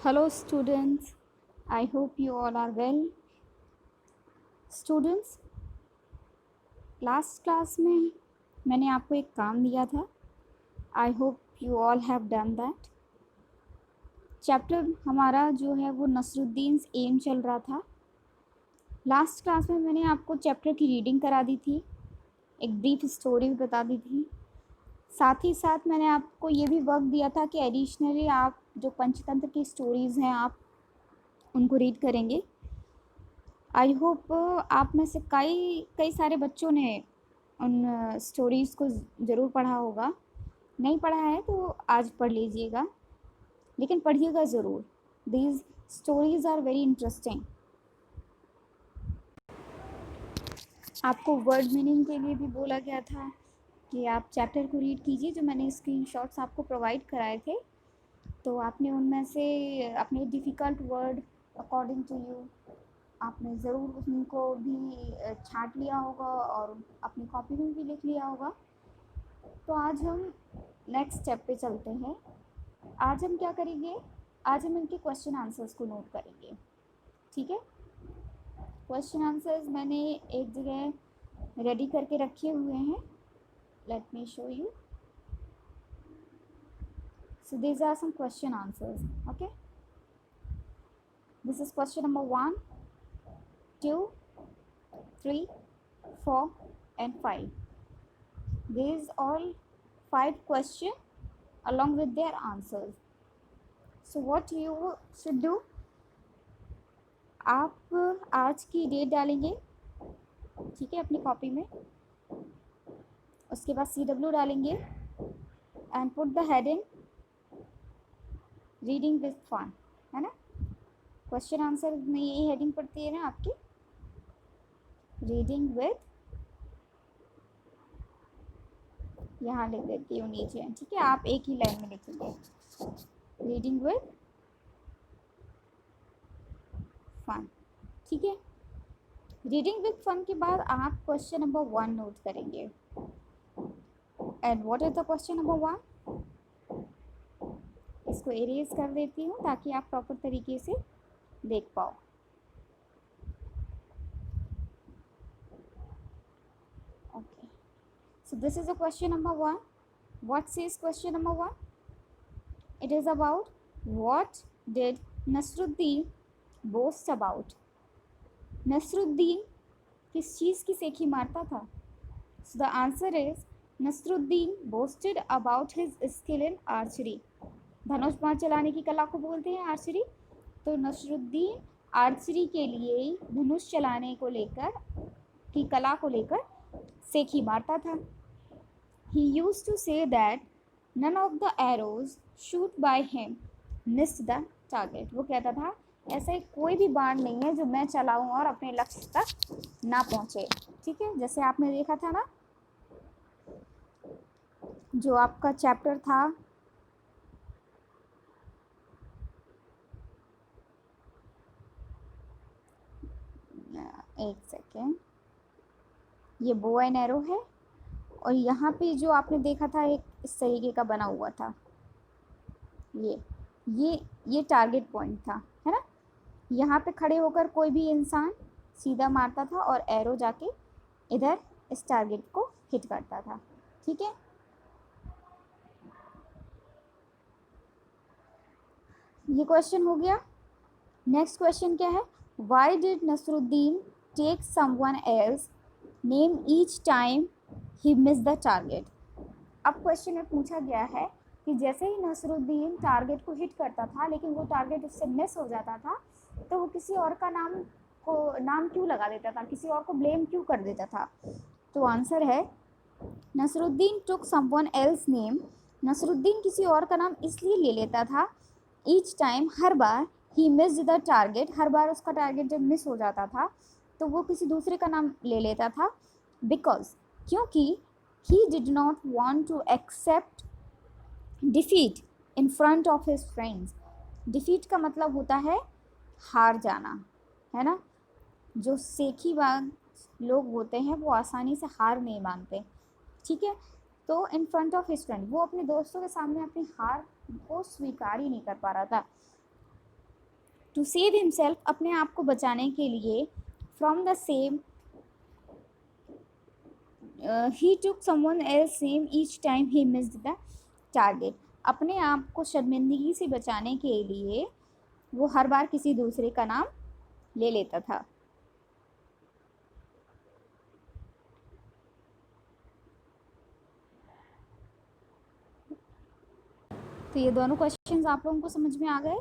Hello students, I hope you all are well. Students, last class में मैंने आपको एक काम दिया था. I hope you all have done that. Chapter हमारा जो है वो नसरुद्दीन एम चल रहा था. लास्ट क्लास में मैंने आपको चैप्टर की रीडिंग करा दी थी, एक ब्रीफ स्टोरी भी बता दी थी. साथ ही साथ मैंने आपको ये भी वर्क दिया था कि एडिशनली आप जो पंचतंत्र की स्टोरीज़ हैं आप उनको रीड करेंगे. आई होप आप में से कई सारे बच्चों ने उन स्टोरीज़ को ज़रूर पढ़ा होगा. नहीं पढ़ा है तो आज पढ़ लीजिएगा, लेकिन पढ़िएगा ज़रूर. These stories are very interesting. आपको वर्ड मीनिंग के लिए भी बोला गया था कि आप चैप्टर को रीड कीजिए, जो मैंने स्क्रीनशॉट्स आपको प्रोवाइड कराए थे. तो आपने उनमें से अपने difficult word according to you आपने ज़रूर उनको भी छांट लिया होगा और अपनी कॉपी में भी लिख लिया होगा. तो आज हम नेक्स्ट स्टेप पे चलते हैं. आज हम क्या करेंगे, आज हम इनके क्वेश्चन आंसर्स को नोट करेंगे. ठीक है, क्वेश्चन आंसर्स मैंने एक जगह रेडी करके रखे हुए हैं. Let me show you. So these are some question answers. Okay, this is question number 1, 2, 3, 4 and 5. These all 5 questions along with their answers. So what you should do, आप आज की डेट डालेंगे, ठीक है, अपनी कॉपी में. उसके बाद CW डालेंगे and put the heading reading with fun, है ना. क्वेश्चन आंसर में यही हेडिंग पड़ती है ना आपकी, रीडिंग विद. यहाँ लिख देती हूँ नीचे, ठीक है, आप एक ही लाइन में लिखेंगे, रीडिंग विद फन. ठीक है, रीडिंग विद फन के बाद आप क्वेश्चन नंबर 1 नोट करेंगे. And what is the question number 1? इसको एरेज कर देती हूँ ताकि आप प्रॉपर तरीके से देख पाओ. Okay, so this is a question number 1. What says question number 1? It is about what did Nasruddin boast about. Nasruddin किस चीज़ की सेखी मारता था? So the answer is Nasruddin boasted about his skill in archery. धनुष बाण चलाने की कला को बोलते हैं आर्चरी. तो नसरुद्दीन आर्चरी के लिए धनुष चलाने को लेकर की कला को लेकर सेखी मारता था. He use to say that none of the arrows shoot by him miss the target. वो कहता था ऐसा कोई भी बाण नहीं है जो मैं चलाऊं और अपने लक्ष्य तक ना पहुंचे. ठीक है, जैसे आपने देखा था ना, जो आपका चैप्टर था एक सेकेंड, ये बो एंड एरो है और यहाँ पे जो आपने देखा था एक इस तरीके का बना हुआ था, ये टारगेट पॉइंट था, है ना. यहाँ पे खड़े होकर कोई भी इंसान सीधा मारता था और एरो जाके इधर इस टारगेट को हिट करता था. ठीक है, ये क्वेश्चन हो गया. नेक्स्ट क्वेश्चन क्या है? Why did Nasruddin take someone else name each time he miss the target. अब क्वेश्चन में पूछा गया है कि जैसे ही नसरुद्दीन टारगेट को हिट करता था लेकिन वो टारगेट उससे मिस हो जाता था, तो वो किसी और का नाम क्यों लगा देता था, किसी और को ब्लेम क्यों कर देता था. तो आंसर है Nasruddin took someone else name. Nasruddin किसी और का नाम इसलिए ले लेता था ईच टाइम, हर बार, ही मिस्ड द टारगेट, हर बार उसका टारगेट जब मिस हो जाता था तो वो किसी दूसरे का नाम ले लेता था. बिकॉज, क्योंकि he did not want to accept defeat in front of his friends. Defeat का मतलब होता है हार जाना, है ना. जो सेखीबाज लोग होते हैं वो आसानी से हार नहीं मानते. ठीक है, तो in front of his friend, वो अपने दोस्तों के सामने अपनी हार को स्वीकार ही नहीं कर पा रहा था. टू सेव हिमसेल्फ, अपने आप को बचाने के लिए, from the same, he took someone else name each time he missed the target, अपने आप को शर्मिंदगी से बचाने के लिए वो हर बार किसी दूसरे का नाम ले लेता था। तो ये दोनों क्वेश्चंस आप लोगों को समझ में आ गए।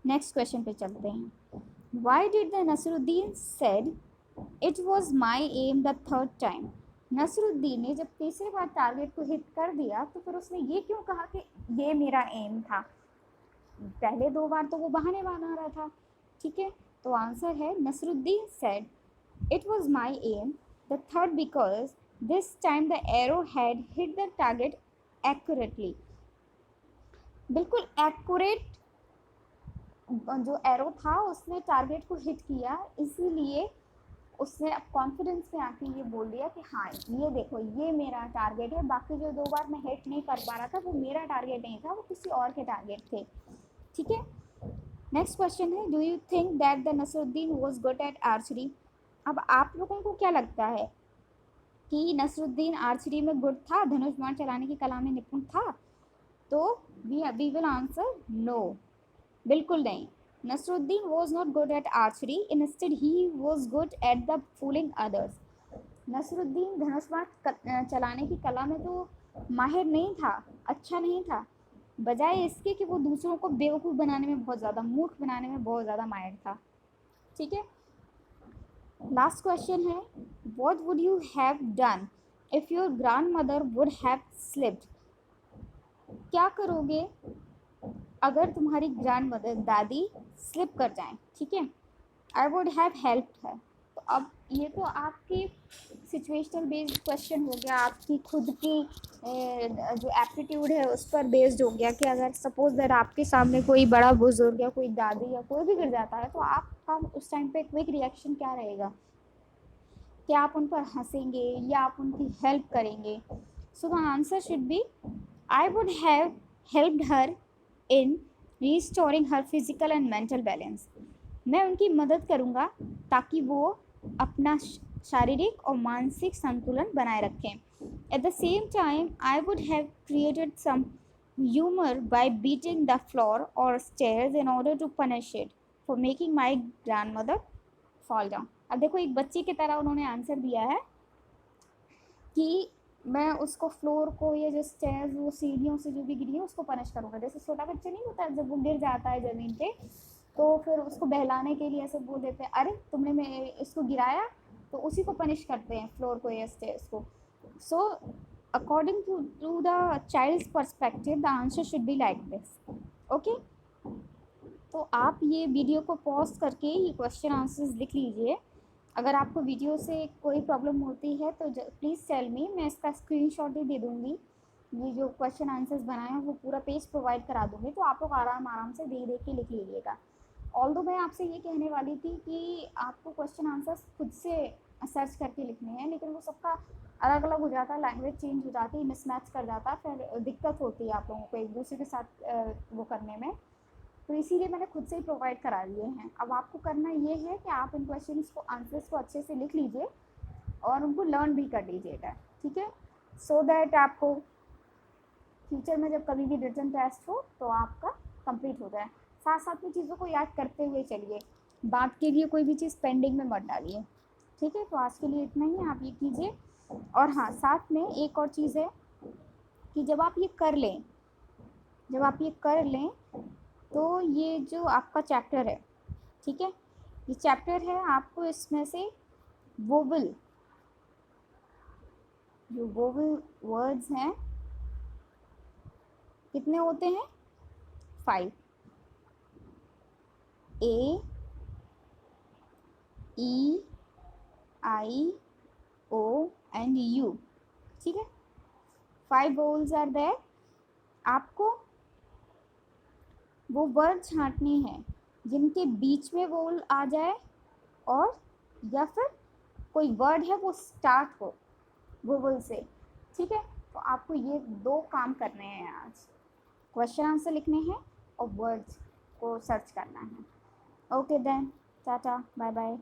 नेक्स्ट क्वेश्चन पे चलते हैं। Why did the Nasruddin said it was my aim the third time, Nasruddin ने जब तीसरी बार टारगेट को हिट कर दिया तो फिर उसने ये क्यों कहा कि ये मेरा एम था, पहले 2 बार तो वो बहाने बना रहा था। ठीक है, तो आंसर है Nasruddin said it was my aim the third because this time the arrow had hit the target accurately, बिल्कुल एक्यूरेट जो एरो था उसने टारगेट को हिट किया, इसीलिए उसने अब कॉन्फिडेंस में आके ये बोल दिया कि हाँ ये देखो ये मेरा टारगेट है, बाकी जो 2 बार मैं हिट नहीं कर पा रहा था वो मेरा टारगेट नहीं था, वो किसी और के टारगेट थे। ठीक है, नेक्स्ट क्वेश्चन है, do you think that the Nasruddin was good at archery. अब आप लोगों को क्या लगता है कि नसरुद्दीन आर्चरी में गुड था, धनुष बाण चलाने की कला में निपुण था? तो वी विल आंसर नो, बिल्कुल नहीं। Nasruddin was not good at archery, instead he was good at the fooling others. Nasruddin धनुष बाण चलाने की कला में तो माहिर नहीं था, अच्छा नहीं था, बजाय इसके कि वो दूसरों को बेवकूफ़ बनाने में बहुत ज़्यादा, मूर्ख बनाने में बहुत ज़्यादा माहिर था। ठीक है, लास्ट क्वेश्चन है, what would you have done if your grand mother would have slipped. क्या करोगे अगर तुम्हारी ग्रैंड मदर दादी स्लिप कर जाएं? ठीक है, आई वुड हैव हेल्प्ड हर। तो अब ये तो आपकी सिचुएशनल बेस्ड क्वेश्चन हो गया, आपकी खुद की जो एप्टीट्यूड है उस पर बेस्ड हो गया कि अगर सपोज दैट आपके सामने कोई बड़ा बुजुर्ग या कोई दादी या कोई भी गिर जाता है तो आपका उस टाइम पे क्विक रिएक्शन क्या रहेगा, क्या आप उन पर हंसेंगे या आप उनकी हेल्प करेंगे? So the answer should be I would have helped her in restoring her physical and mental balance. मैं उनकी मदद करूँगा ताकि वो अपना शारीरिक और मानसिक संतुलन बनाए रखें। At the same time I would have created some humour by beating the floor और stairs in order to punish it for making my grandmother fall down. अब देखो एक बच्चे की तरह उन्होंने आंसर दिया है कि मैं उसको फ्लोर को या जो स्टेयर्स वो सीढ़ियों से जो भी गिरी है उसको पनिश करूँगा। जैसे छोटा बच्चा नहीं होता जब वो गिर जाता है ज़मीन पे तो फिर उसको बहलाने के लिए ऐसे बोल देते हैं अरे तुमने मैं इसको गिराया, तो उसी को पनिश करते हैं फ्लोर को या स्टेयर्स को। So according to the child's perspective the answer should be like this. Okay, तो आप ये वीडियो को पॉज करके ये क्वेश्चन आंसर्स लिख लीजिए। अगर आपको वीडियो से कोई प्रॉब्लम होती है तो प्लीज़ टेल मी, मैं इसका स्क्रीनशॉट भी दे दूँगी, ये जो क्वेश्चन आंसर्स बनाए हैं वो पूरा पेज प्रोवाइड करा दूँगी, तो आप लोग आराम आराम से देख के लिख लीजिएगा। ऑल्दो मैं आपसे ये कहने वाली थी कि आपको क्वेश्चन आंसर्स खुद से सर्च करके लिखने हैं, लेकिन वो सबका अलग अलग हो जाता है, लैंग्वेज चेंज हो जाती है, मिसमैच कर जाता है, फिर दिक्कत होती है आप लोगों को एक दूसरे के साथ वो करने में, तो इसीलिए मैंने खुद से ही प्रोवाइड करा लिए हैं। अब आपको करना ये है कि आप इन क्वेश्चंस को आंसर्स को अच्छे से लिख लीजिए और उनको लर्न भी कर लीजिएगा। ठीक है, सो दैट आपको फ्यूचर में जब कभी भी रिटन टेस्ट हो तो आपका कंप्लीट हो जाए। साथ साथ में चीज़ों को याद करते हुए चलिए, बात के लिए कोई भी चीज़ पेंडिंग में मत डालिए। ठीक है, तो आज के लिए इतना ही, आप ये कीजिए। और हाँ, साथ में एक और चीज़ है कि जब आप ये कर लें तो ये जो आपका चैप्टर है, ठीक है, ये चैप्टर है, आपको इसमें से वोवल, जो वोवल वर्ड्स हैं कितने होते हैं? 5, A, E, I, O and U। ठीक है, 5 वोवल्स आर देयर। आपको वो वर्ड छांटने हैं जिनके बीच में वोवल आ जाए और या फिर कोई वर्ड है वो स्टार्ट हो वोवल से। ठीक है, तो आपको ये 2 काम करने हैं आज, क्वेश्चन आंसर लिखने हैं और वर्ड्स आपको सर्च करना है. Okay then, tata, bye bye.